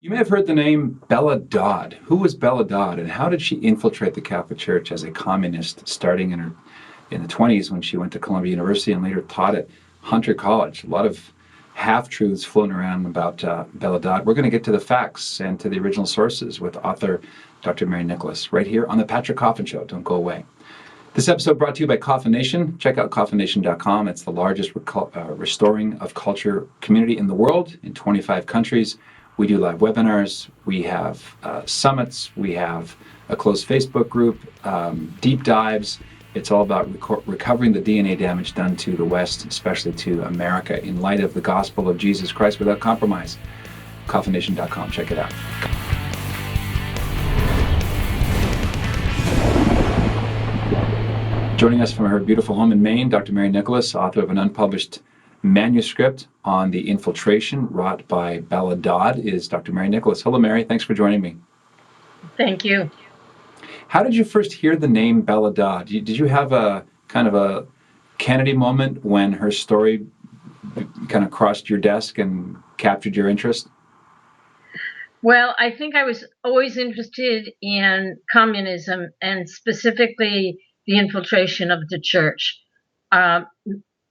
You may have heard the name Bella Dodd. Who was Bella Dodd, and how did she infiltrate the Catholic Church as a communist, starting in the 20s when she went to Columbia University and later taught at Hunter College? A lot of half-truths floating around about Bella Dodd. We're going to get to the facts and to the original sources with author Dr. Mary Nicholas right here on the Patrick Coffin Show. Don't go away. This episode brought to you by Coffin Nation. Check out coffinnation.com. It's the largest restoring of culture community in the world in 25 countries. We do live webinars. We have summits. We have a closed Facebook group, deep dives. It's all about recovering the DNA damage done to the West, especially to America, in light of the gospel of Jesus Christ without compromise. coffinnation.com. Check it out. Joining us from her beautiful home in Maine, Dr. Mary Nicholas, author of an unpublished manuscript on the infiltration wrought by Bella Dodd, is Dr. Mary Nicholas. Hello, Mary. Thanks for joining me. Thank you. How did you first hear the name Bella Dodd? Did you have a kind of a Kennedy moment when her story kind of crossed your desk and captured your interest? Well, I think I was always interested in communism and specifically the infiltration of the church. Um,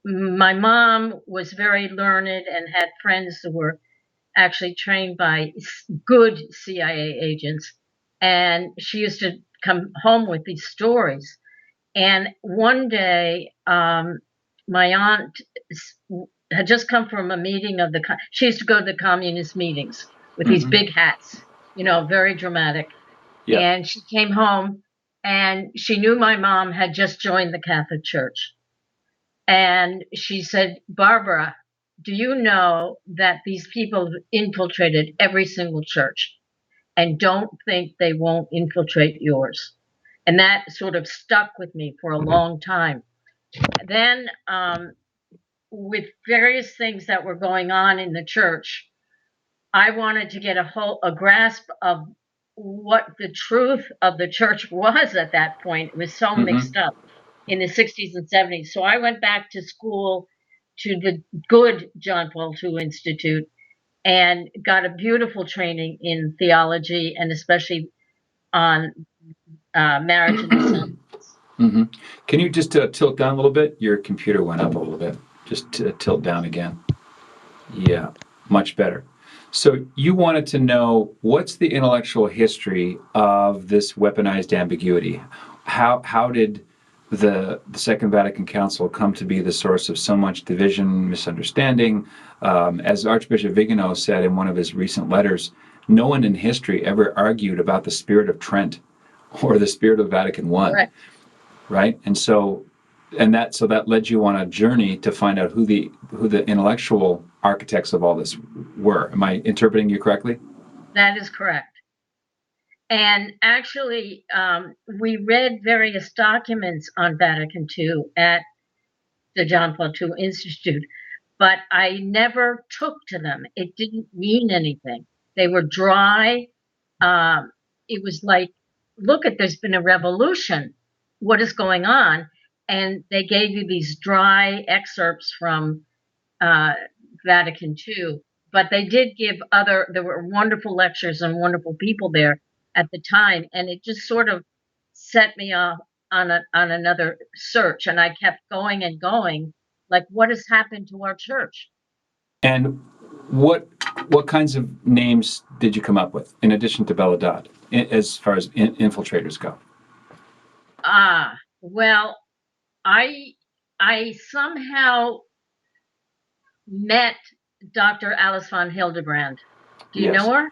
my mom was very learned and had friends who were actually trained by good CIA agents. And she used to come home with these stories. And one day, my aunt had just come from a meeting of she used to go to the communist meetings with these big hats, very dramatic. Yeah. And she came home and she knew my mom had just joined the Catholic Church. And she said, Barbara, do you know that these people have infiltrated every single church and don't think they won't infiltrate yours? And that sort of stuck with me for a long time. Then, with various things that were going on in the church, I wanted to get a grasp of what the truth of the church was at that point. It was so mixed up in the 60s and 70s. So I went back to school to the good John Paul II Institute and got a beautiful training in theology and especially on marriage and the Can you just tilt down a little bit? Your computer went up a little bit. Just tilt down again. Yeah, much better. So you wanted to know what's the intellectual history of this weaponized ambiguity? How did the Second Vatican Council come to be the source of so much division, misunderstanding? As Archbishop Vigano said in one of his recent letters, no one in history ever argued about the spirit of Trent or the spirit of Vatican I. Correct. Right? That led you on a journey to find out who the intellectual architects of all this were. Am I interpreting you correctly? That is correct. And actually, we read various documents on Vatican II at the John Paul II Institute, but I never took to them. It didn't mean anything. They were dry. It was like, look, there's been a revolution. What is going on? And they gave you these dry excerpts from Vatican II. But they did give there were wonderful lectures and wonderful people there at the time. And it just sort of set me off on another search. And I kept going and going, like, what has happened to our church? And what kinds of names did you come up with in addition to Bella Dodd, as far as infiltrators go? Well, I somehow met Dr. Alice von Hildebrand. Do you know her?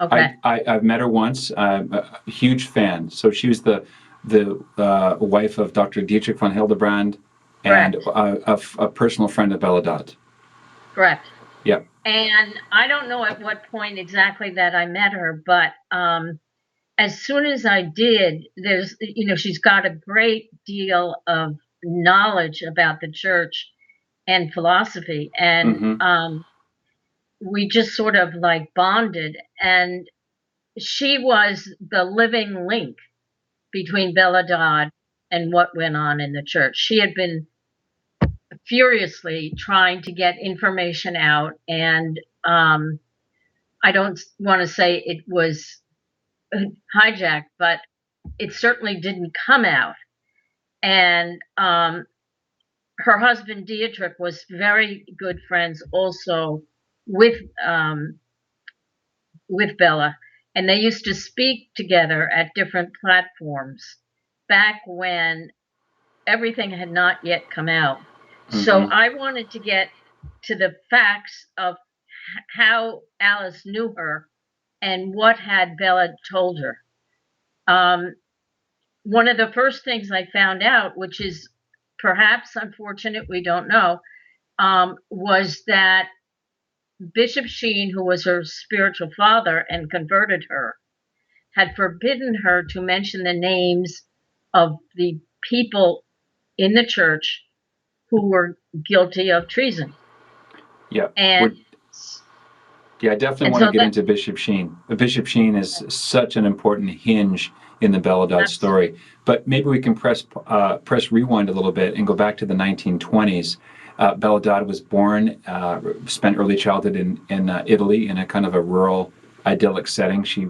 Okay. I've met her once. I'm a huge fan. So she was the wife of Dr. Dietrich von Hildebrand and a personal friend of Bella Dodd. Correct. Yeah. And I don't know at what point exactly that I met her, but as soon as I did, she's got a great deal of knowledge about the church and philosophy. And we just sort of like bonded. And she was the living link between Bella Dodd and what went on in the church. She had been furiously trying to get information out, and I don't want to say it was hijacked, but it certainly didn't come out. And her husband Dietrich was very good friends also with um, with Bella, and they used to speak together at different platforms back when everything had not yet come out. So Mm-hmm. I wanted to get to the facts of how Alice knew her and what had Bella told her. Um, One of the first things I found out, which is perhaps unfortunate, we don't know, was that Bishop Sheen, who was her spiritual father and converted her, had forbidden her to mention the names of the people in the church who were guilty of treason. Yeah. And Yeah, I definitely and want to so get that into Bishop Sheen. Bishop Sheen is such an important hinge in the Bella Dodd absolutely story. But maybe we can press rewind a little bit and go back to the 1920s. Bella Dodd was born, spent early childhood in Italy in a kind of a rural, idyllic setting. She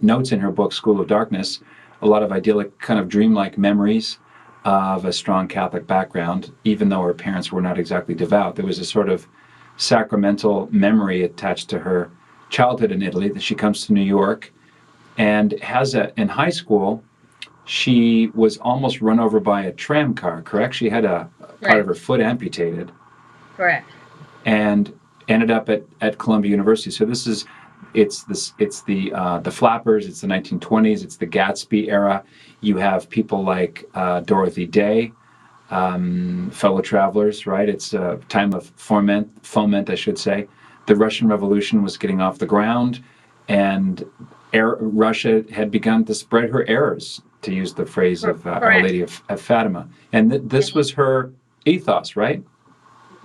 notes in her book School of Darkness a lot of idyllic, kind of dreamlike memories of a strong Catholic background, even though her parents were not exactly devout. There was a sort of sacramental memory attached to her childhood in Italy that she comes to New York and in high school, she was almost run over by a tram car, correct? She had a part of correct, her foot amputated correct. and ended up at Columbia University. So it's the flappers, it's the 1920s, it's the Gatsby era. You have people like Dorothy Day, fellow travelers, right? It's a time of foment, I should say. The Russian Revolution was getting off the ground, and Russia had begun to spread her errors, to use the phrase of Our Correct. Lady of Fatima. And this And was her ethos, right?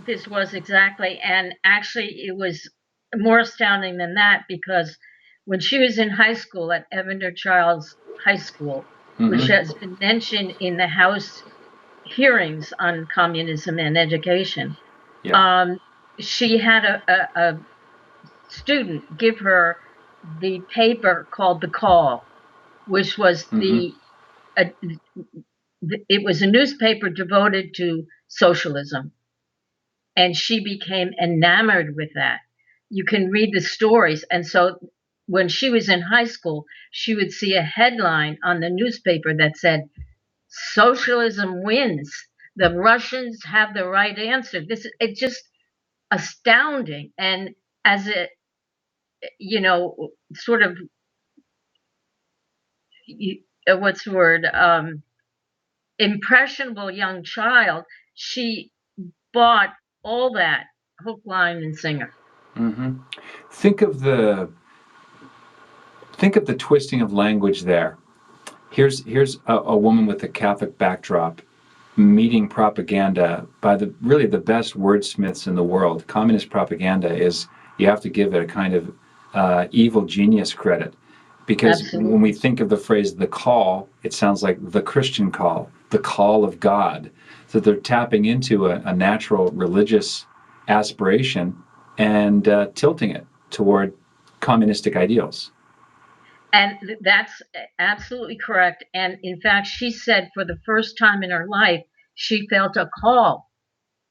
this was exactly, and actually, it was more astounding than that because when she was in high school at Evander Childs High School, which Mm-hmm. has been mentioned in the House hearings on communism and education, Yeah. um, she had a student give her the paper called The Call, which was Mm-hmm. uh, it was a newspaper devoted to socialism, and she became enamored with that. You can read the stories, and so when she was in high school, she would see a headline on the newspaper that said, "Socialism wins. The Russians have the right answer." It's just astounding, and as a sort of what's the word impressionable young child, she bought all that hook, line, and singer. Mm-hmm. Think of the think of the twisting of language there. Here's a woman with a Catholic backdrop meeting propaganda by the best wordsmiths in the world. Communist propaganda is, you have to give it a kind of evil genius credit, because when we Absolutely. think of the phrase "the call," it sounds like the Christian call, the call of God. So they're tapping into a natural religious aspiration and tilting it toward communistic ideals. And that's absolutely correct. And in fact, she said for the first time in her life, she felt a call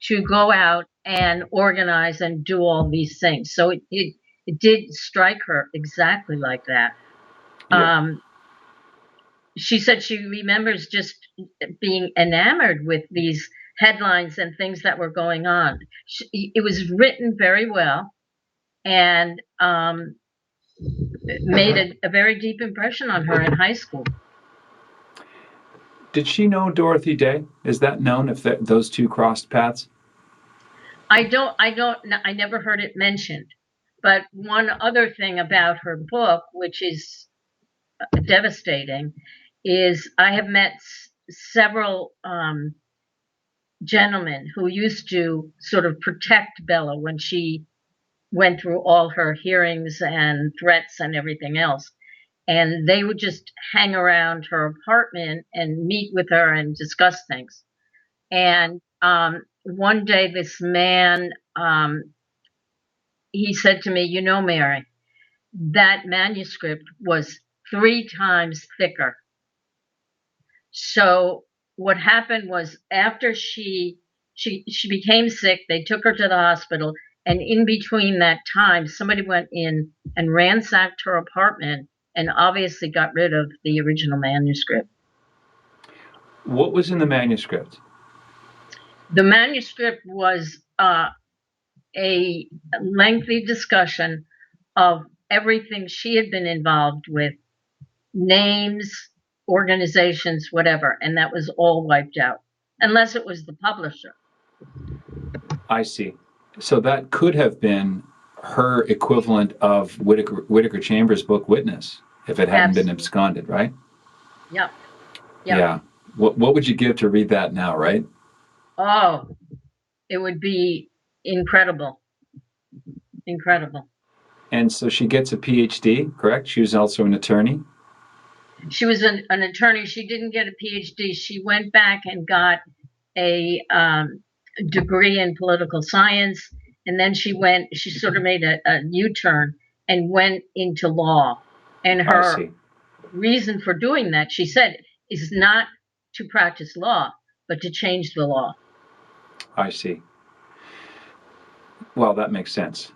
to go out and organize and do all these things. So it did strike her exactly like that. Yeah. Um, she said she remembers just being enamored with these headlines and things that were going on. It was written very well, and it made a very deep impression on her in high school. Did she know Dorothy Day? Is that known if those two crossed paths? I never heard it mentioned. But one other thing about her book, which is devastating, is I have met several gentlemen who used to sort of protect Bella when she went through all her hearings and threats and everything else. And they would just hang around her apartment and meet with her and discuss things. And one day, this man he said to me, you know, Mary, that manuscript was 3 times thicker. So what happened was after she became sick, they took her to the hospital, and in between that time, somebody went in and ransacked her apartment and obviously got rid of the original manuscript. What was in the manuscript? The manuscript was a lengthy discussion of everything she had been involved with, names, organizations, whatever, and that was all wiped out, unless it was the publisher. I see. So that could have been her equivalent of Whittaker Chambers' book Witness, if it hadn't been Absolutely. absconded, right? Yep. Yep. Yeah. What would you give to read that now, right? Oh, it would be incredible. Incredible. And so she gets a PhD, correct? She was also an attorney. She was an attorney. She didn't get a PhD. She went back and got a degree in political science, and then she sort of made a U-turn and went into law. And I her see. reason for doing that, she said, is not to practice law, but to change the law. I see. Well, that makes sense.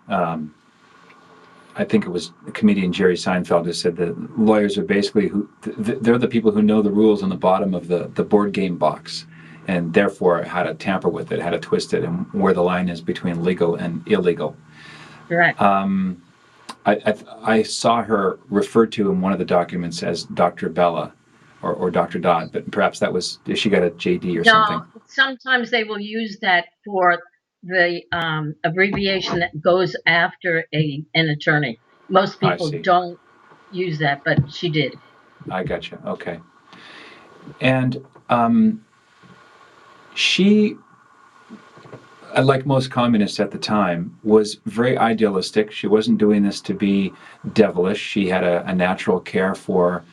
I think it was comedian Jerry Seinfeld who said that lawyers are basically they're the people who know the rules on the bottom of the board game box, and therefore how to tamper with it, how to twist it, and where the line is between legal and illegal. Correct. I saw her referred to in one of the documents as Dr. Bella or Dr. Dodd, but perhaps that was, she got a JD or something. Sometimes they will use that for the abbreviation that goes after an attorney. Most people don't use that, but she did. I gotcha. Okay. And she, like most communists at the time, was very idealistic. She wasn't doing this to be devilish. She had a natural care for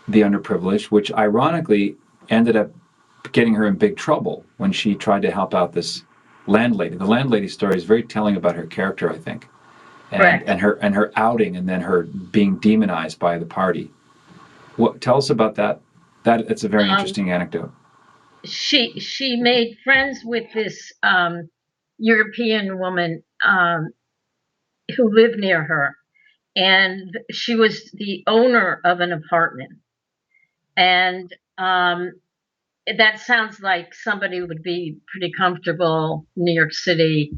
the underprivileged, which ironically ended up getting her in big trouble when she tried to help out this landlady. The landlady story is very telling about her character, I think, and her outing, and then her being demonized by the party. Tell us about that. It's a very interesting anecdote. She made friends with this European woman who lived near her, and she was the owner of an apartment. And that sounds like somebody would be pretty comfortable, New York City,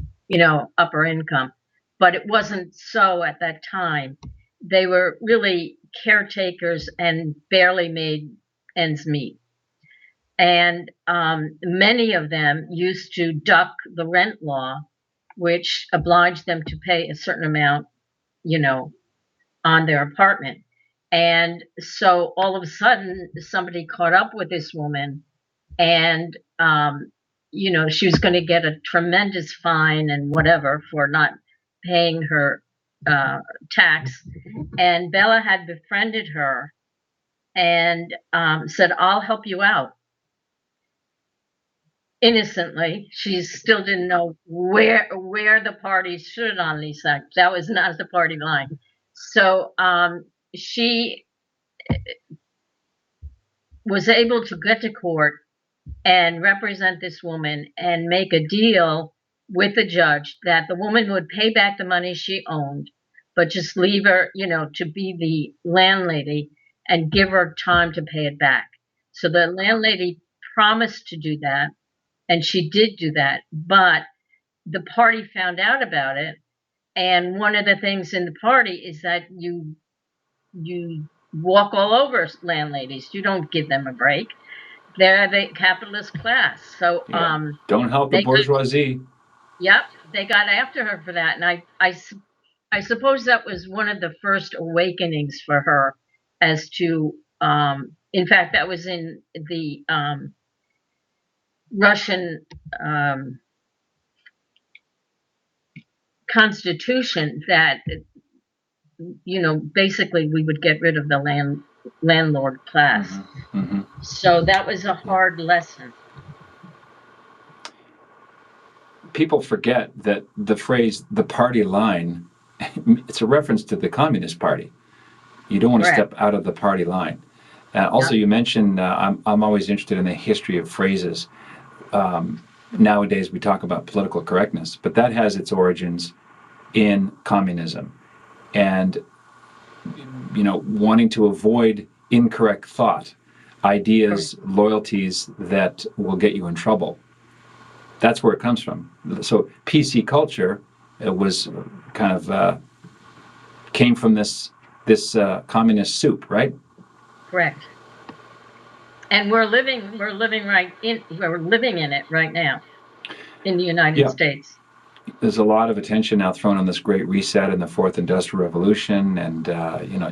upper income. But it wasn't so at that time. They were really caretakers and barely made ends meet. And many of them used to duck the rent law, which obliged them to pay a certain amount, on their apartment. And so all of a sudden, somebody caught up with this woman, and she was going to get a tremendous fine and whatever for not paying her tax. And Bella had befriended her and said, "I'll help you out." Innocently, she still didn't know where the party stood on these things. That was not the party line. So she was able to get to court and represent this woman and make a deal with the judge that the woman would pay back the money she owned, but just leave her, to be the landlady and give her time to pay it back. So the landlady promised to do that, and she did do that, but the party found out about it. And one of the things in the party is that you walk all over landladies. You don't give them a break. They're the capitalist class. So don't help the bourgeoisie. Yep, they got after her for that, and I suppose that was one of the first awakenings for her as to. In fact, that was in the Russian Constitution that basically we would get rid of the landlord class. Mm-hmm. Mm-hmm. So that was a hard lesson. People forget that the phrase "the party line" it's a reference to the Communist Party. You don't want to Correct. step out of the party line. Also, Yeah. you mentioned I'm always interested in the history of phrases. Nowadays, we talk about political correctness, but that has its origins in communism, and wanting to avoid incorrect thought, Correct. ideas, loyalties that will get you in trouble. That's where it comes from. So PC culture was kind of came from this communist soup, right? Correct. And we're living in it right now in the United Yeah. States. There's a lot of attention now thrown on this great reset and the fourth industrial revolution, and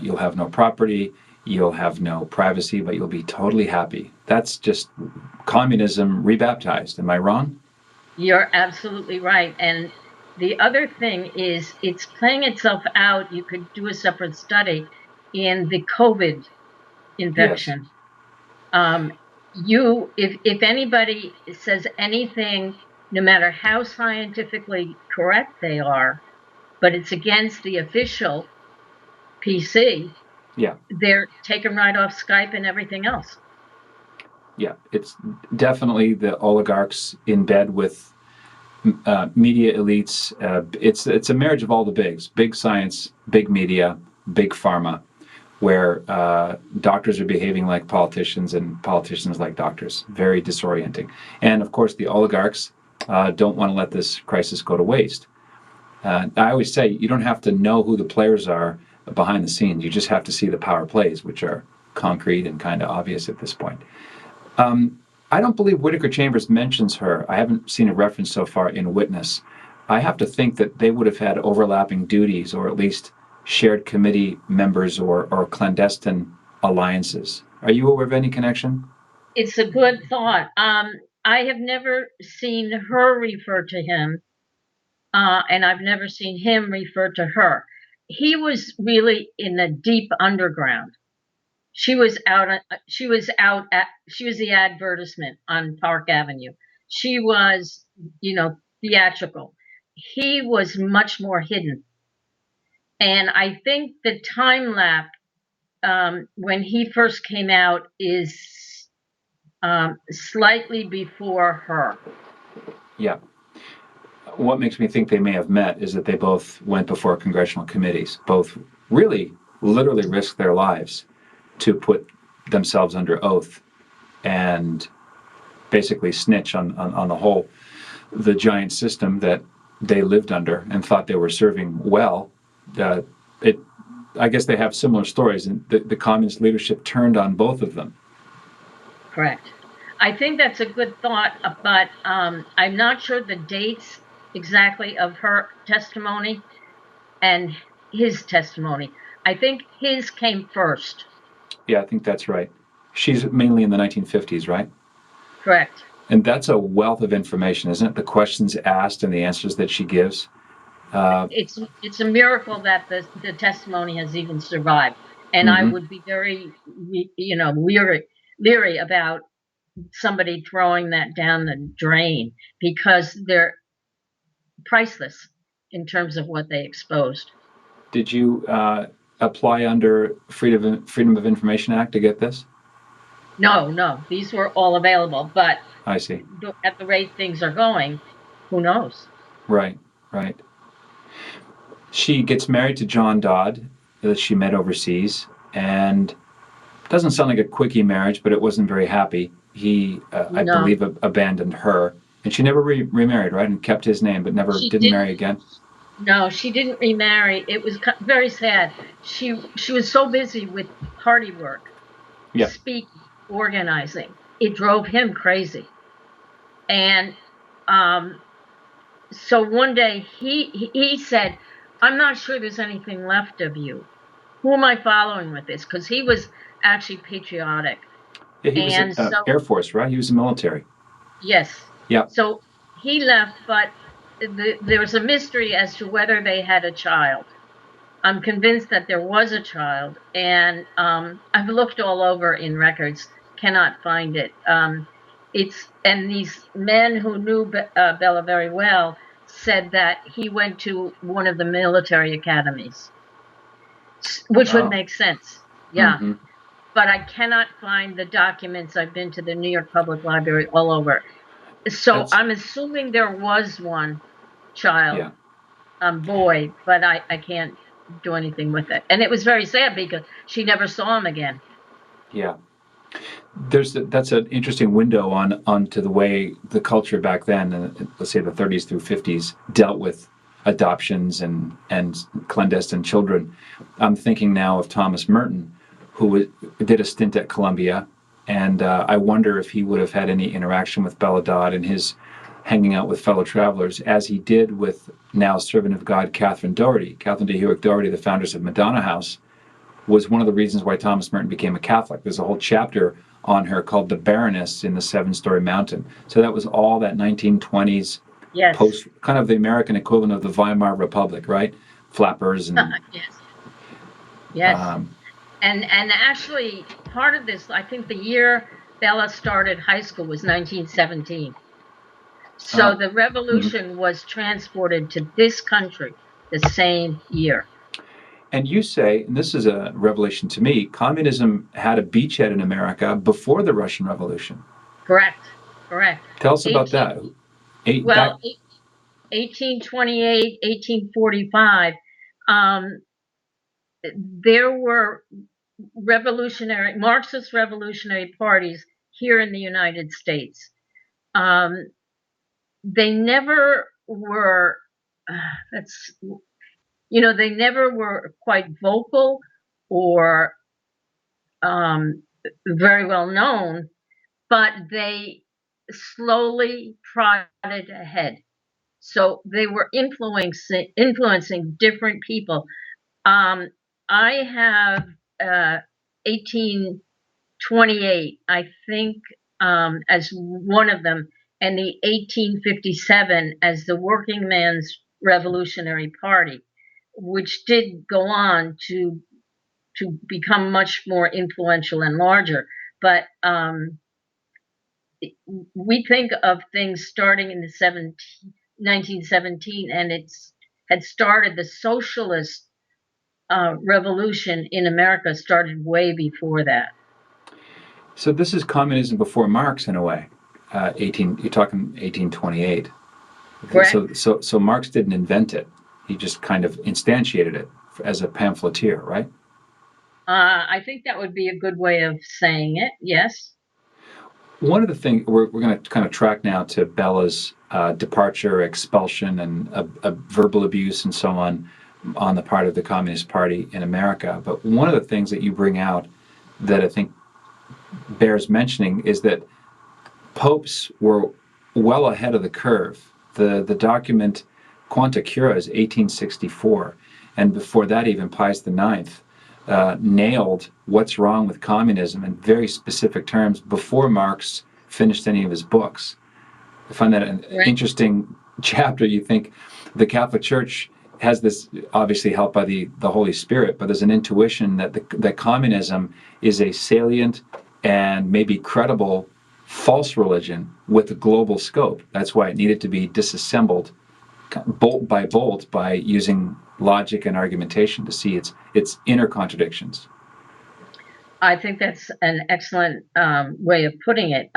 you'll have no property, you'll have no privacy, but you'll be totally happy. That's just communism rebaptized. Am I wrong? You're absolutely right. And the other thing is it's playing itself out. You could do a separate study in the COVID Yes. infection. If anybody says anything, no matter how scientifically correct they are, but it's against the official PC, Yeah. they're taken right off Skype and everything else. Yeah. It's definitely the oligarchs in bed with media elites. It's a marriage of all the bigs: big science, big media, big pharma, where doctors are behaving like politicians and politicians like doctors. Very disorienting. And of course, the oligarchs don't want to let this crisis go to waste. I always say you don't have to know who the players are behind the scenes. You just have to see the power plays, which are concrete and kind of obvious at this point. I don't believe Whittaker Chambers mentions her. I haven't seen a reference so far in Witness. I have to think that they would have had overlapping duties, or at least shared committee members, or clandestine alliances. Are you aware of any connection? It's a good thought. I have never seen her refer to him, and I've never seen him refer to her. He was really in the deep underground. She was out. She was out at. She was the advertisement on Park Avenue. She was, theatrical. He was much more hidden, and I think the time lapse when he first came out is slightly before her. Yeah. What makes me think they may have met is that they both went before congressional committees. Both really, literally risked their lives to put themselves under oath and basically snitch on the giant system that they lived under and thought they were serving well. Uh, it, I guess they have similar stories, and the communist leadership turned on both of them. Correct. I think that's a good thought, but I'm not sure the dates exactly of her testimony and his testimony. I think his came first. Yeah, I think that's right. She's mainly in the 1950s, right? Correct. And that's a wealth of information, isn't it? The questions asked and the answers that she gives. It's a miracle that the testimony has even survived. And I Mm-hmm. would be very, leery about somebody throwing that down the drain because they're priceless in terms of what they exposed. Did you apply under Freedom of Information Act to get this? No, no, these were all available, but I see. at the rate things are going, who knows? Right, right. She gets married to John Dodd that she met overseas, and it doesn't sound like a quickie marriage, but it wasn't very happy. He, I No, believe, abandoned her, and she never remarried, right, and kept his name, but never she didn't didn't. marry again. No, she didn't remarry. It was very sad. She was so busy with party work, Yeah. speaking, organizing. It drove him crazy. And um, so one day he said, "I'm not sure there's anything left of you. Who am I following with this?" Because he was actually patriotic. Yeah, he was And so, Air Force, right? He was military. yes, Yeah. so he left, but there was a mystery as to whether they had a child. I'm convinced that there was a child, and I've looked all over in records, cannot find it. It's and these men who knew Bella very well said that he went to one of the military academies, which would Oh. make sense. Yeah. Mm-hmm. But I cannot find the documents. I've been to the New York Public Library all over. So That's I'm assuming there was one child, yeah. boy, but I can't do anything with it. And it was very sad because she never saw him again. Yeah. That's an interesting window onto the way the culture back then, let's say the 30s through 50s, dealt with adoptions and clandestine children. I'm thinking now of Thomas Merton, who did a stint at Columbia, and I wonder if he would have had any interaction with Bella Dodd and his hanging out with fellow travelers, as he did with now servant of God Catherine Doherty. Catherine de Hewitt Doherty, the founders of Madonna House, was one of the reasons why Thomas Merton became a Catholic. There's a whole chapter on her called The Baroness in the Seven-Story Mountain. So that was all that 1920s Yes. post, kind of the American equivalent of the Weimar Republic, right? Flappers and Yes. Yes. And actually, part of this, I think the year Bella started high school was 1917. So the revolution was transported to this country the same year. And you say, and this is a revelation to me, communism had a beachhead in America before the Russian Revolution. Correct. Correct. Tell us about that. Well, 1828, 1845, there were Marxist revolutionary parties here in the United States. They never were, they never were quite vocal or very well known, but they slowly prodded ahead. So they were influencing different people. I have 1828, I think, as one of them, and the 1857 as the Working Man's Revolutionary Party, which did go on to become much more influential and larger. But we think of things starting in the 1917, and it's had started the socialist revolution in America started way before that. So this is communism before Marx in a way. You're talking 1828. Correct. So Marx didn't invent it. He just kind of instantiated it as a pamphleteer, right? I think that would be a good way of saying it. Yes. One of the things we're going to kind of track now to Bella's departure, expulsion, and verbal abuse and so on the part of the Communist Party in America. But one of the things that you bring out that I think bears mentioning is that popes were well ahead of the curve. The document Quanta Cura is 1864, and before that even Pius IX nailed what's wrong with communism in very specific terms before Marx finished any of his books. I find that an interesting chapter. You think the Catholic Church has this, obviously helped by the Holy Spirit, but there's an intuition that communism is a salient and maybe credible false religion with a global scope. That's why it needed to be disassembled bolt by using logic and argumentation to see its inner contradictions. I think that's an excellent way of putting it.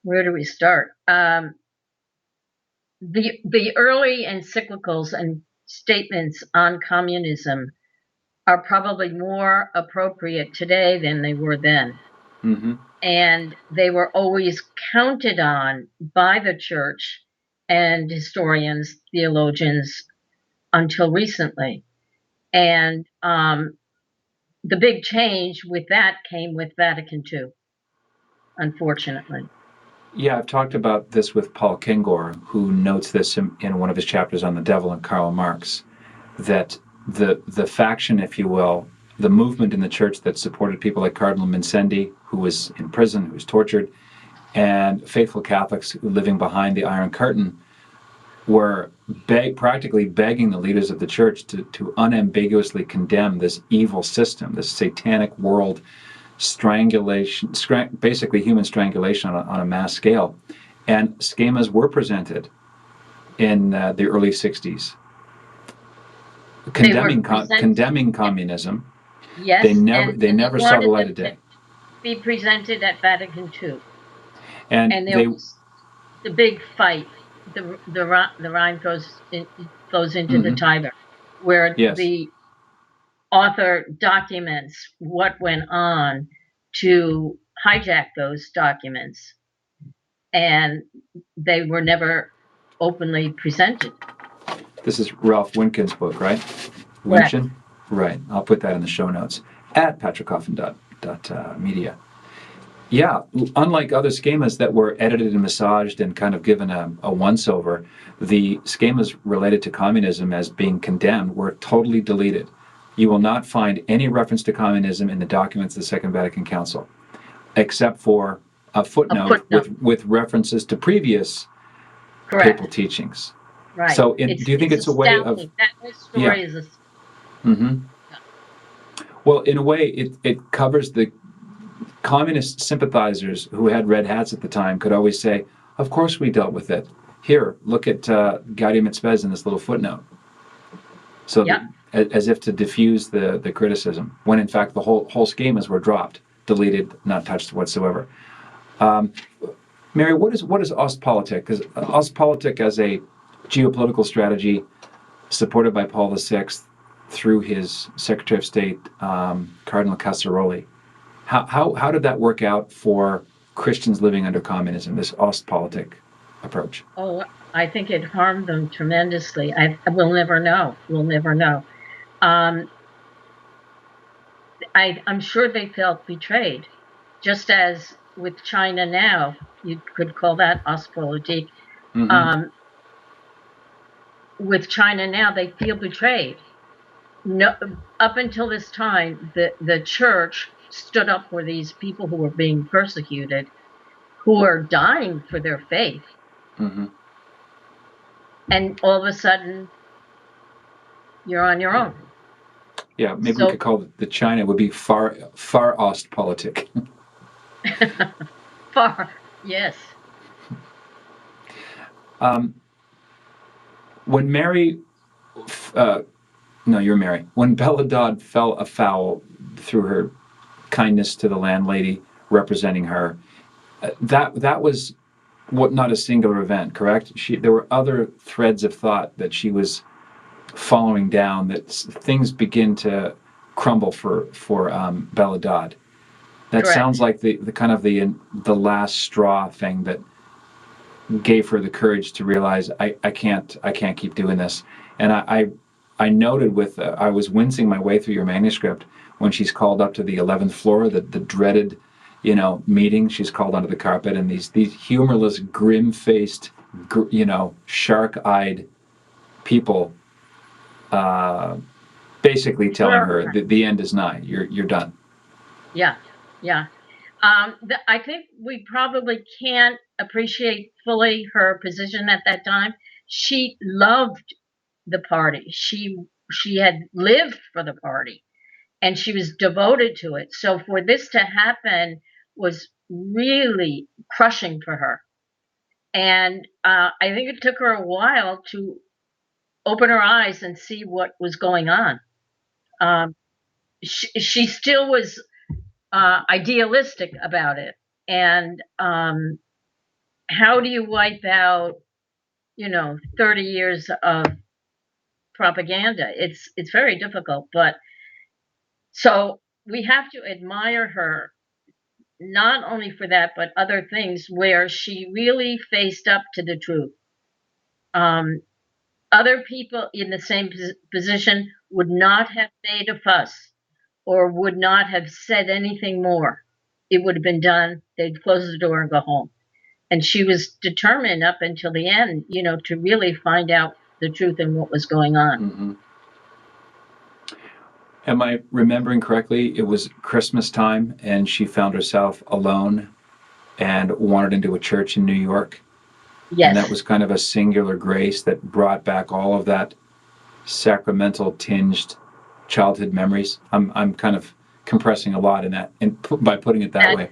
Where do we start? The early encyclicals and statements on communism are probably more appropriate today than they were then. Mm-hmm. And they were always counted on by the church and historians, theologians, until recently. And the big change with that came with Vatican II, unfortunately. Yeah, I've talked about this with Paul Kengor, who notes this in one of his chapters on the devil and Karl Marx, that the faction, if you will, the movement in the church that supported people like Cardinal Mincendi, who was in prison, who was tortured, and faithful Catholics living behind the Iron Curtain, were practically begging the leaders of the church to unambiguously condemn this evil system, this satanic world strangulation, basically human strangulation on a mass scale. And schemas were presented in the early 60s, condemning communism. Yes, They never saw the light of day. Be presented at Vatican II, And there was the big fight. The Rhine flows into the Tiber, where the author documents what went on to hijack those documents, and they were never openly presented. This is Ralph Winkin's book, right? Winkin? Right. I'll put that in the show notes at patrickcoffin.media. Yeah, unlike other schemas that were edited and massaged and kind of given a once-over, the schemas related to communism as being condemned were totally deleted. You will not find any reference to communism in the documents of the Second Vatican Council, except for a footnote. With references to previous papal teachings. Right. So do you think it's a way of... That whole story is Well, in a way, it covers the communist sympathizers who had red hats at the time could always say, of course we dealt with it. Here, look at Gaudium et Spes in this little footnote. So as if to diffuse the criticism, when in fact the whole schemas were dropped, deleted, not touched whatsoever. Mary, what is Ostpolitik? Because Ostpolitik as a geopolitical strategy supported by Paul VI through his Secretary of State, Cardinal Casaroli. How did that work out for Christians living under communism, this Ostpolitik approach? Oh, I think it harmed them tremendously. We'll never know. We'll never know. I'm sure they felt betrayed, just as with China now, you could call that Ostpolitik. With China now, they feel betrayed. No, up until this time, the church stood up for these people who were being persecuted, who are dying for their faith. And all of a sudden, you're on your own. Yeah, maybe we could call it the China would be far Ostpolitik. Far, yes. When Mary, no, you're Mary. When Bella Dodd fell afoul through her kindness to the landlady representing her, that was not a singular event, correct? There were other threads of thought that she was following down, that things begin to crumble for Bella Dodd. That correct. Sounds like the kind of the last straw thing that gave her the courage to realize I can't keep doing this. And I noted I was wincing my way through your manuscript when she's called up to the 11th floor, the dreaded, meeting. She's called onto the carpet, and these humorless, grim-faced, shark-eyed people, basically telling her that the end is nigh. You're done. Yeah. I think we probably can't appreciate fully her position at that time. She loved the party. She had lived for the party, and she was devoted to it. So for this to happen was really crushing for her. And I think it took her a while to open her eyes and see what was going on. She still was idealistic about it. And how do you wipe out, 30 years of propaganda? It's very difficult. But so we have to admire her, not only for that, but other things where she really faced up to the truth. Other people in the same position would not have made a fuss or would not have said anything more. It would have been done. They'd close the door and go home. And she was determined up until the end, to really find out the truth and what was going on. Am I remembering correctly? It was Christmas time, and she found herself alone and wandered into a church in New York. Yes. And that was kind of a singular grace that brought back all of that sacramental tinged childhood memories. I'm kind of compressing a lot in that, by putting it that way,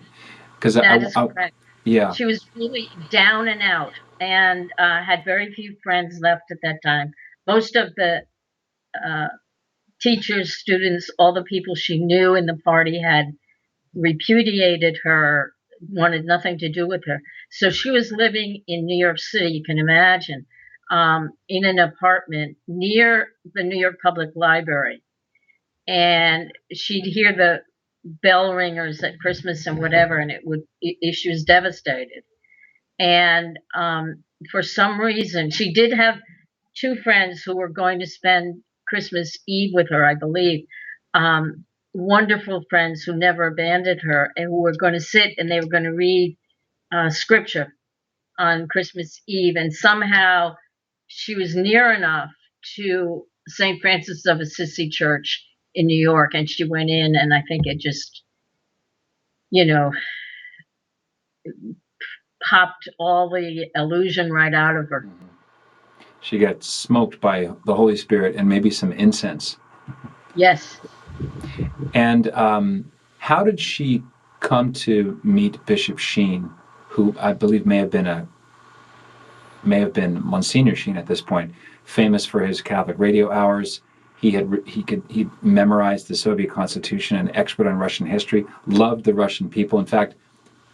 because that is correct. Yeah. She was really down and out, and had very few friends left at that time. Most of the uh, teachers, students, all the people she knew in the party had repudiated her, wanted nothing to do with her. So she was living in New York City, you can imagine, in an apartment near the New York Public Library. And she'd hear the bell ringers at Christmas and whatever, and she was devastated. And for some reason, she did have two friends who were going to spend Christmas Eve with her, I believe. Um, Wonderful friends who never abandoned her and who were going to sit and they were going to read scripture on Christmas Eve. And somehow she was near enough to St. Francis of Assisi Church in New York, and she went in, and I think it just, you know, popped all the illusion right out of her. She got smoked by the Holy Spirit and maybe some incense. Yes. And how did she come to meet Bishop Sheen, who I believe may have been Monsignor Sheen at this point, famous for his Catholic radio hours? He memorized the Soviet Constitution, an expert on Russian history, loved the Russian people. In fact,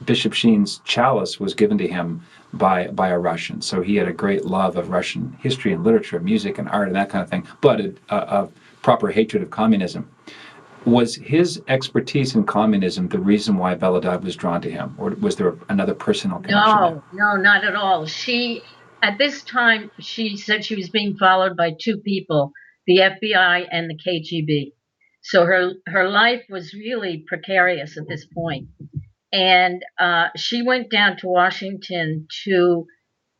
Bishop Sheen's chalice was given to him by a Russian, so he had a great love of Russian history and literature, music and art and that kind of thing, but a proper hatred of communism. Was his expertise in communism the reason why Bella Dodd was drawn to him, or was there another personal connection there? No, no, not at all. At this time, she said she was being followed by two people, the FBI and the KGB. So her life was really precarious at this point. And she went down to Washington to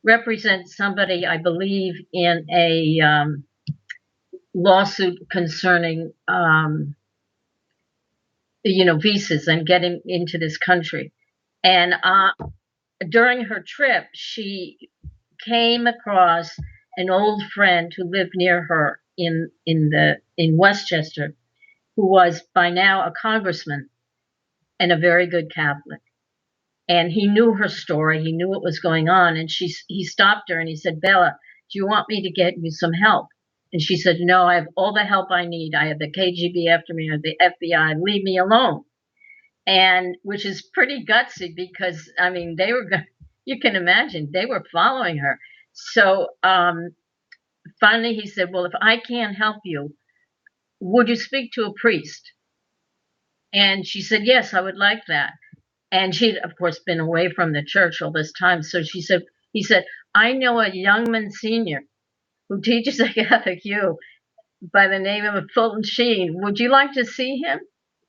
represent somebody, I believe, in a lawsuit concerning, visas and getting into this country. And during her trip, she came across an old friend who lived near her in Westchester, who was by now a congressman and a very good Catholic. And he knew her story. He knew what was going on. And he stopped her and he said, Bella, do you want me to get you some help? And she said, no, I have all the help I need. I have the KGB after me or the FBI. Leave me alone. And which is pretty gutsy because, I mean, you can imagine, they were following her. So finally he said, well, if I can't help you, would you speak to a priest? And she said, yes, I would like that. And she'd, of course, been away from the church all this time. So he said, I know a young Monsignor who teaches at Catholic U by the name of Fulton Sheen. Would you like to see him?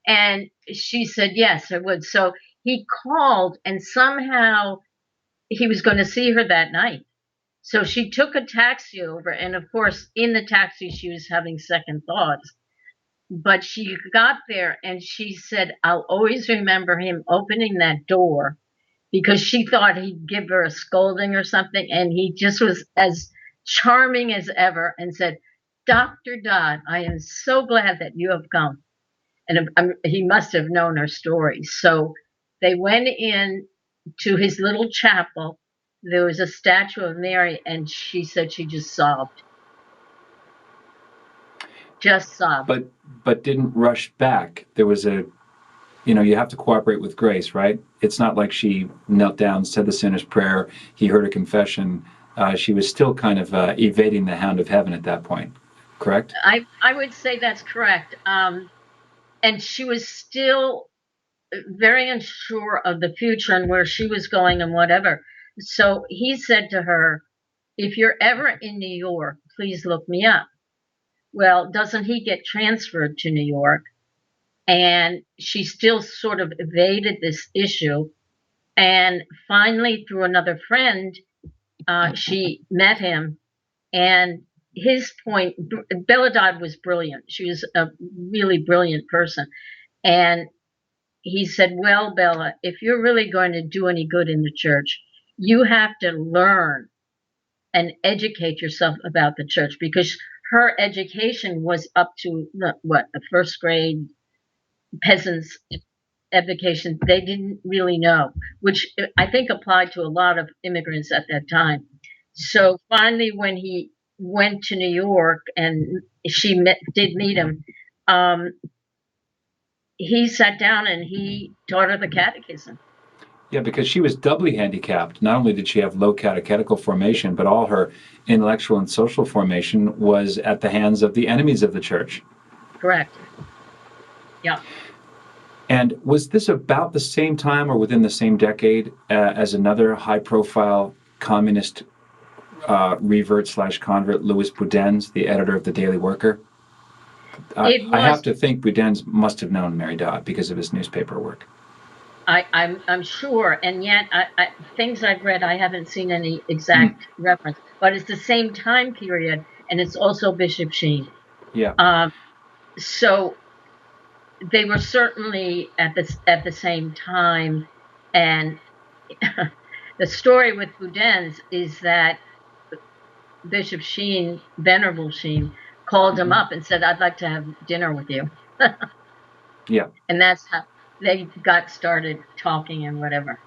And she said, yes, I would. So he called, and somehow he was going to see her that night. So she took a taxi over. And of course, in the taxi, she was having second thoughts. But she got there and she said, I'll always remember him opening that door because she thought he'd give her a scolding or something. And he just was as charming as ever and said, Dr. Dodd, I am so glad that you have come. And he must have known her story. So they went in to his little chapel. There was a statue of Mary, and she said she just sobbed. Just sobbed. But didn't rush back. There was you have to cooperate with grace, right? It's not like she knelt down, said the sinner's prayer, he heard a confession. She was still kind of evading the hound of heaven at that point, correct? I would say that's correct. And she was still very unsure of the future and where she was going and whatever. So he said to her, if you're ever in New York, please look me up. Well, doesn't he get transferred to New York? And she still sort of evaded this issue. And finally, through another friend, she met him. And his point, Bella Dodd was brilliant. She was a really brilliant person. And he said, well, Bella, if you're really going to do any good in the church, you have to learn and educate yourself about the church because her education was up to the first grade peasants abdication, they didn't really know, which I think applied to a lot of immigrants at that time. So finally, when he went to New York and did meet him, um, he sat down and he taught her the catechism. Yeah, because she was doubly handicapped. Not only did she have low catechetical formation, but all her intellectual and social formation was at the hands of the enemies of the church. Correct. Yeah. And was this about the same time or within the same decade as another high-profile communist revert/convert, Louis Boudin's, the editor of the Daily Worker? I have to think Boudin's must have known Mary Dodd because of his newspaper work. I'm sure, and yet things I've read, I haven't seen any exact reference, but it's the same time period, and it's also Bishop Sheen. Yeah. So they were certainly at the same time, and the story with Boudin's is that Bishop Sheen, Venerable Sheen, called him up and said, "I'd like to have dinner with you." Yeah. And that's how they got started talking and whatever.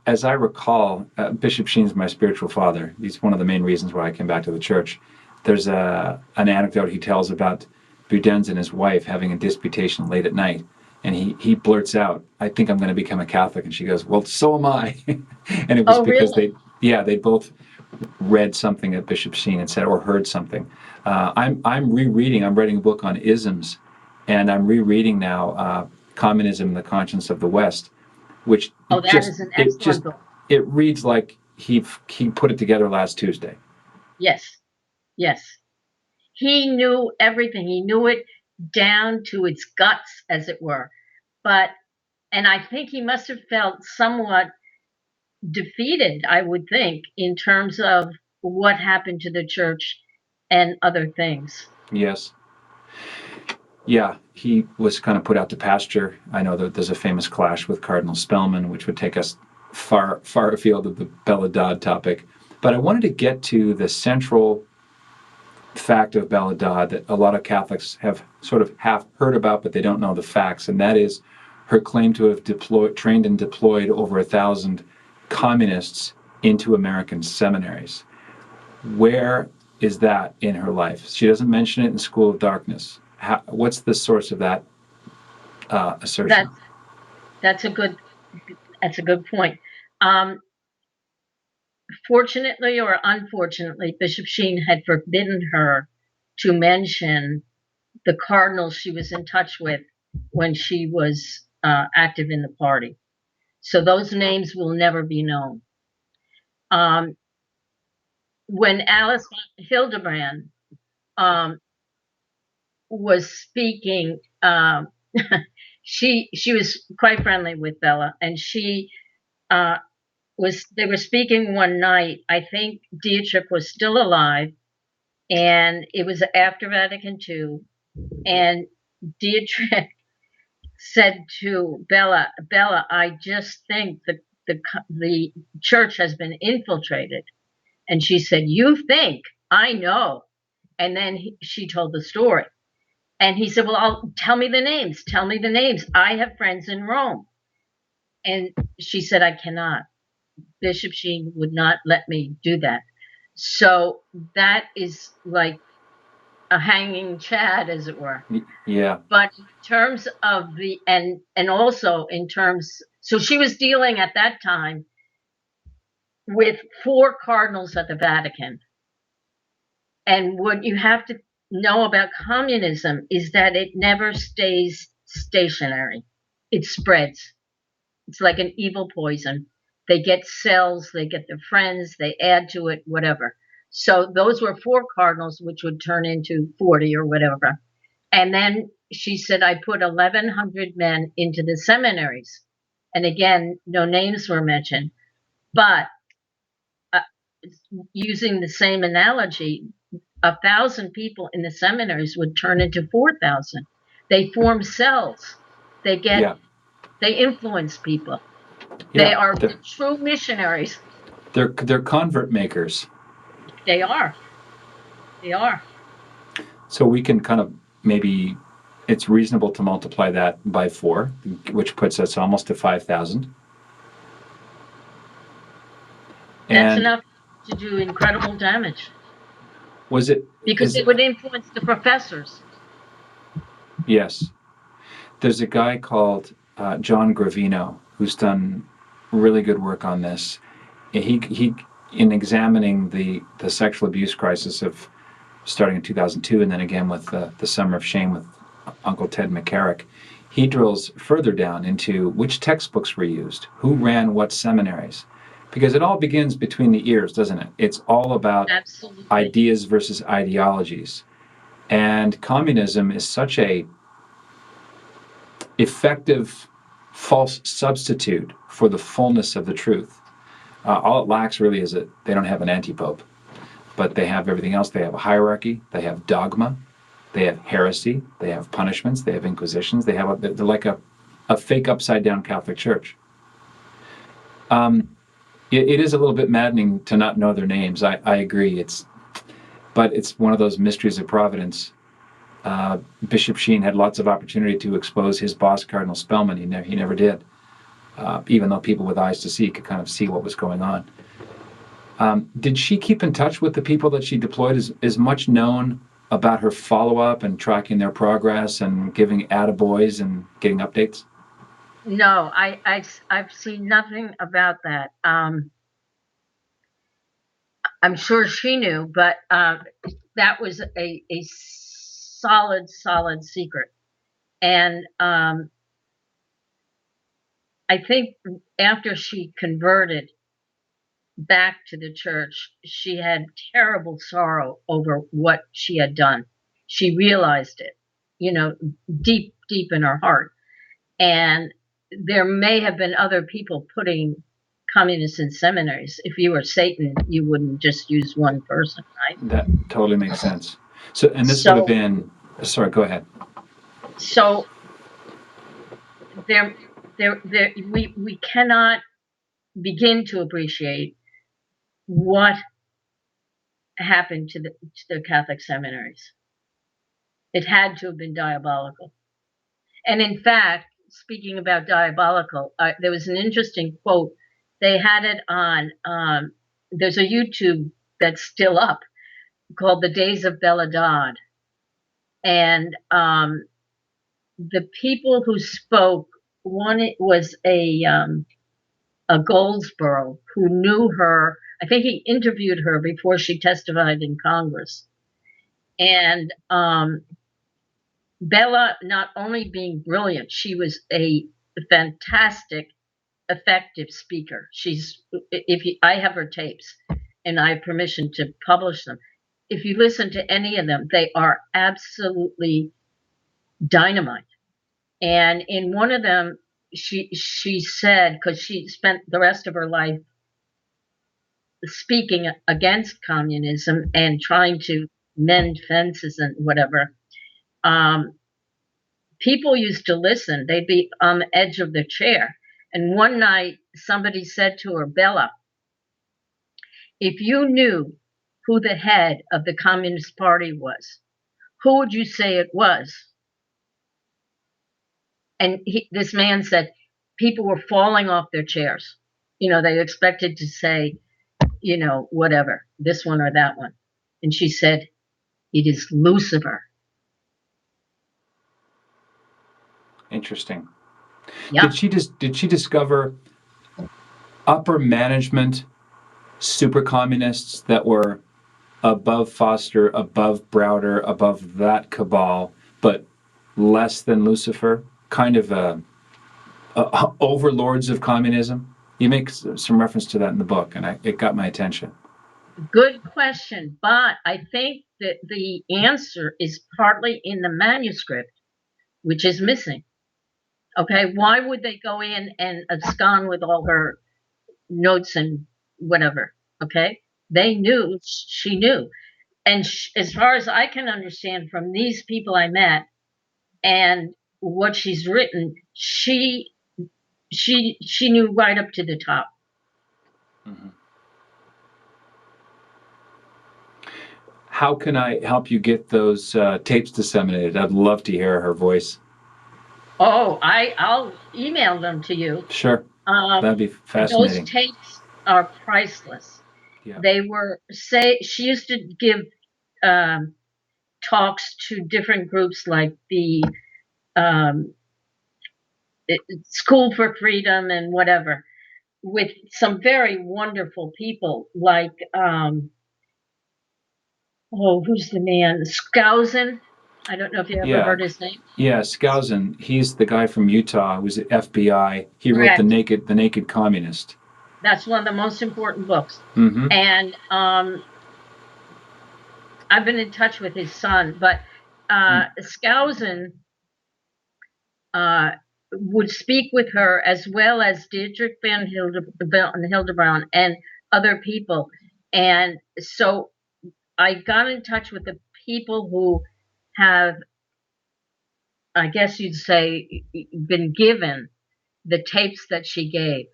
As I recall, Bishop Sheen's my spiritual father. He's one of the main reasons why I came back to the church. There's an anecdote he tells about Boudin's and his wife having a disputation late at night. And he blurts out, "I think I'm going to become a Catholic." And she goes, "Well, so am I." And it was because really? they both read something at Bishop Sheen and said, or heard something. I'm rereading, I'm writing a book on isms, and I'm rereading now Communism and the Conscience of the West, which Is an excellent book. It reads like he put it together last Tuesday. Yes. Yes. He knew everything. He knew it down to its guts, as it were. And I think he must have felt somewhat defeated, I would think, in terms of what happened to the church and other things. Yes. Yeah, he was kind of put out to pasture. I know that there's a famous clash with Cardinal Spellman, which would take us far afield of the Bella Dodd topic. But I wanted to get to the central fact of Bella Dodd that a lot of Catholics have sort of half heard about, but they don't know the facts, and that is her claim to have trained and deployed over 1,000 communists into American seminaries. Where is that in her life? She doesn't mention it in School of Darkness. What's the source of that assertion? That's a good point. Fortunately or unfortunately, Bishop Sheen had forbidden her to mention the cardinals she was in touch with when she was active in the party. So those names will never be known. When Alice Hildebrand was speaking, she was quite friendly with Bella, and they were speaking one night. I think Dietrich was still alive, and it was after Vatican II, and Dietrich said to Bella, I just think the church has been infiltrated. And she said, "You think? I know." And then she told the story. And he said, "Well, tell me the names. Tell me the names. I have friends in Rome." And she said, "I cannot. Bishop Sheen would not let me do that." So that is like a hanging chad, as it were. Yeah. But in terms of and also in terms, so she was dealing at that time with 4 cardinals at the Vatican. And what you have to know about communism is that it never stays stationary. It spreads. It's like an evil poison. They get cells, they get their friends, they add to it, whatever. So those were 4 cardinals, which would turn into 40 or whatever. And then she said, I put 1,100 men into the seminaries. And again, no names were mentioned. But using the same analogy, 1,000 people in the seminaries would turn into 4,000. They form cells. They influence people. Yeah. They are true missionaries. They're convert makers. They are. So we can kind of maybe it's reasonable to multiply that by 4, which puts us almost to 5,000. That's And enough to do incredible damage was it? because it would influence the professors. Yes. There's a guy called John Gravino who's done really good work on this. He in examining the sexual abuse crisis of starting in 2002 and then again with the Summer of Shame with Uncle Ted McCarrick, he drills further down into which textbooks were used, who ran what seminaries, because it all begins between the ears, doesn't it? It's all about Absolutely. ideas versus ideologies. And communism is such a effective false substitute for the fullness of the truth. All it lacks really is that they don't have an anti-pope, but they have everything else. They have a hierarchy, they have dogma, they have heresy, they have punishments, they have inquisitions, they're like a fake upside down Catholic Church. It is a little bit maddening to not know their names. I agree. But it's one of those mysteries of providence. Bishop Sheen had lots of opportunity to expose his boss, Cardinal Spellman. He never did, even though people with eyes to see could kind of see what was going on. Did she keep in touch with the people that she deployed? Is much known about her follow-up and tracking their progress and giving attaboys and getting updates? No, I've seen nothing about that. I'm sure she knew, but that was a solid secret. And I think after she converted back to the church, she had terrible sorrow over what she had done. She realized it, deep in her heart. And there may have been other people putting communists in seminaries. If you were Satan, you wouldn't just use one person, right? That totally makes sense. So, and this would have been. Sorry, go ahead. So we cannot begin to appreciate what happened to the Catholic seminaries. It had to have been diabolical. And in fact, speaking about diabolical, there was an interesting quote. They had it on, there's a YouTube that's still up called The Days of Bella Dodd. And the people who spoke, one was a Goldsboro who knew her. I think he interviewed her before she testified in Congress. And Bella, not only being brilliant, she was a fantastic, effective speaker. I have her tapes and I have permission to publish them. If you listen to any of them, they are absolutely dynamite. And in one of them, she said, because she spent the rest of her life speaking against communism and trying to mend fences and whatever, people used to listen. They'd be on the edge of their chair. And one night, somebody said to her, Bella, if you knew who the head of the Communist Party was, who would you say it was? And this man said, people were falling off their chairs. They expected to say, whatever, this one or that one. And she said, it is Lucifer. Interesting. Yeah. Did she discover upper management super communists that were above Foster, above Browder, above that cabal, but less than Lucifer? Kind of overlords of communism. You make some reference to that in the book, and it got my attention. Good question, but I think that the answer is partly in the manuscript, which is missing. Okay, why would they go in and abscond with all her notes and whatever? Okay, they knew, she knew. And as far as I can understand from these people I met and what she's written, she knew right up to the top. Mm-hmm. How can I help you get those tapes disseminated? I'd love to hear her voice. Oh, I'll email them to you. Sure, Um, that'd be those fascinating. tapes are priceless. Yeah. They were she used to give um, talks to different groups like the um, School for Freedom and whatever, with some very wonderful people like oh, who's the man? Skousen. I don't know if you ever Yeah. heard his name. Yeah, Skousen. He's the guy from Utah who was at FBI. He wrote Correct. The Naked Communist. That's one of the most important books. Mm-hmm. And I've been in touch with his son, but Skousen uh, would speak with her as well as Dietrich Van Hildebrand and other people. And so I got in touch with the people who have, I guess you'd say, been given the tapes that she gave,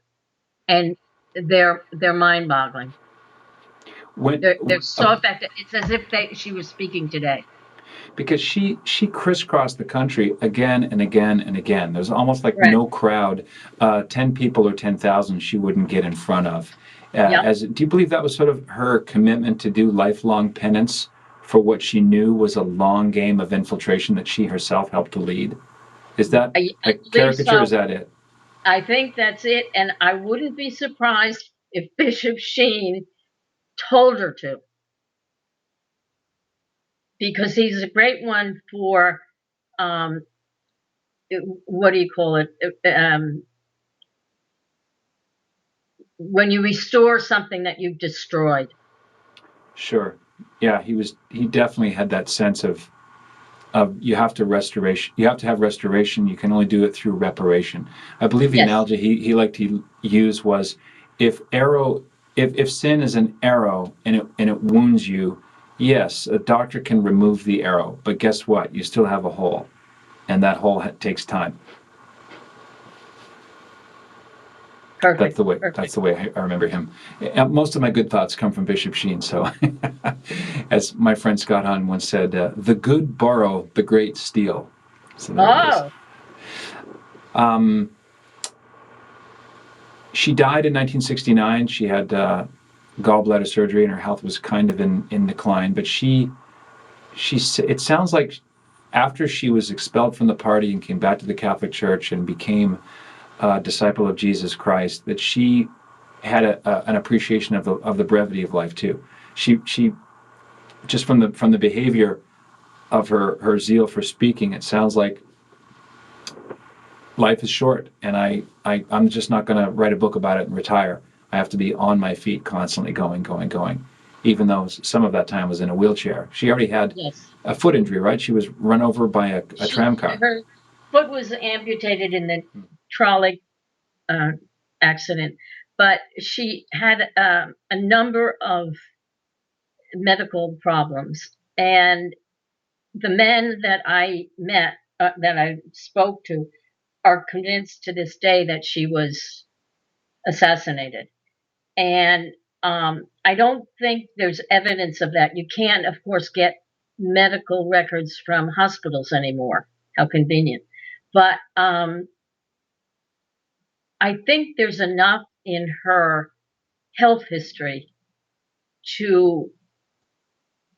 and they're mind-boggling. When They're so effective. It's as if she was speaking today. because she crisscrossed the country again and again and again. There's almost like Correct. no crowd, 10 people or 10,000 she wouldn't get in front of. Yep. Do you believe that was sort of her commitment to do lifelong penance for what she knew was a long game of infiltration that she herself helped to lead? Is that I a believe caricature? Or so. is that it? I think that's it, and I wouldn't be surprised if Bishop Sheen told her to, because he's a great one for um, what do you call it? When you restore something that you've destroyed. Sure. Yeah, he definitely had that sense of you have to have restoration. You can only do it through reparation. I believe the Yes. analogy he liked to use was if sin is an arrow and it wounds you, yes, a doctor can remove the arrow, but guess what? You still have a hole, and that hole takes time. Perfect. That's Perfect. the way I remember him. Most of my good thoughts come from Bishop Sheen. So, as my friend Scott Hahn once said, "The good borrow, the great steal." So there it is. Oh, She died in 1969. She had gallbladder surgery, and her health was kind of in decline. But it sounds like after she was expelled from the party and came back to the Catholic Church and became a disciple of Jesus Christ, that she had an appreciation of the brevity of life too. She just from the behavior of her zeal for speaking, it sounds like life is short, and I'm just not going to write a book about it and retire. I have to be on my feet constantly, going. Even though some of that time was in a wheelchair, she already had yes. a foot injury, right? She was run over by a tram car. Her foot was amputated in the trolley uh, accident, but she had a number of medical problems. And the men that I met, that I spoke to, are convinced to this day that she was assassinated. And I don't think there's evidence of that. You can't, of course, get medical records from hospitals anymore. How convenient. But I think there's enough in her health history to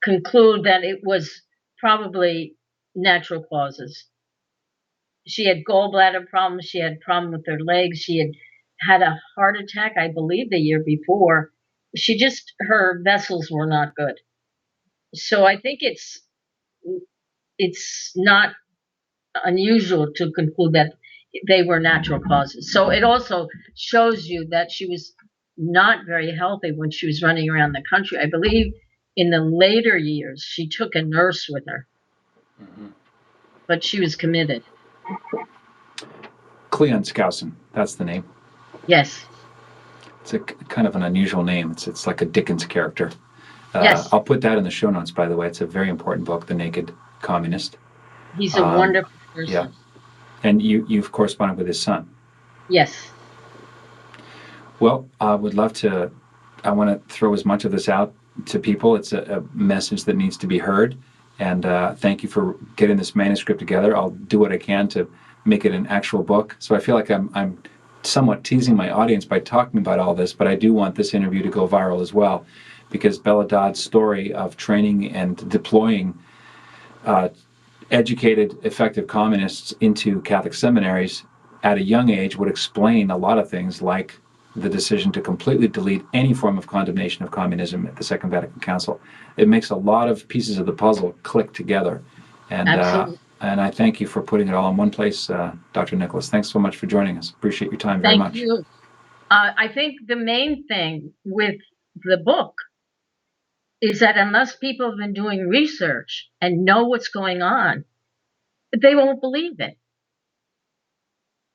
conclude that it was probably natural causes. She had gallbladder problems. She had problem with her legs. She had a heart attack, I believe, the year before. Her vessels were not good. So I think it's not unusual to conclude that they were natural causes. So it also shows you that she was not very healthy when she was running around the country. I believe in the later years she took a nurse with her, but she was committed. Cleon Skousen, that's the name. Yes. It's a kind of an unusual name. It's like a Dickens character. Yes. I'll put that in the show notes, by the way. It's a very important book, The Naked Communist. He's a wonderful person. Yeah. And you've corresponded with his son. Yes. Well, I would love to. I want to throw as much of this out to people. It's a message that needs to be heard. And thank you for getting this manuscript together. I'll do what I can to make it an actual book. So I feel like I'm somewhat teasing my audience by talking about all this, but I do want this interview to go viral as well, because Bella Dodd's story of training and deploying educated, effective communists into Catholic seminaries at a young age would explain a lot of things, like the decision to completely delete any form of condemnation of communism at the Second Vatican Council. It makes a lot of pieces of the puzzle click together. And and I thank you for putting it all in one place, Dr. Nicholas. Thanks so much for joining us. Appreciate your time very much. Thank you. I think the main thing with the book is that unless people have been doing research and know what's going on, they won't believe it.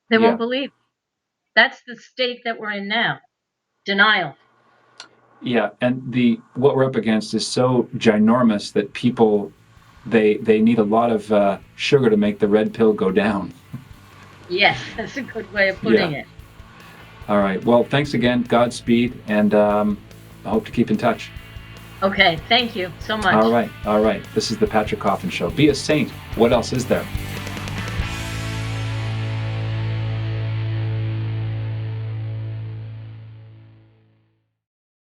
They won't believe it. That's the state that we're in now. Denial. Yeah, and what we're up against is so ginormous that people, they need a lot of sugar to make the red pill go down. Yes, that's a good way of putting it. All right. Well, thanks again. Godspeed, and I hope to keep in touch. Okay, thank you so much. All right. This is the Patrick Coffin Show. Be a saint. What else is there?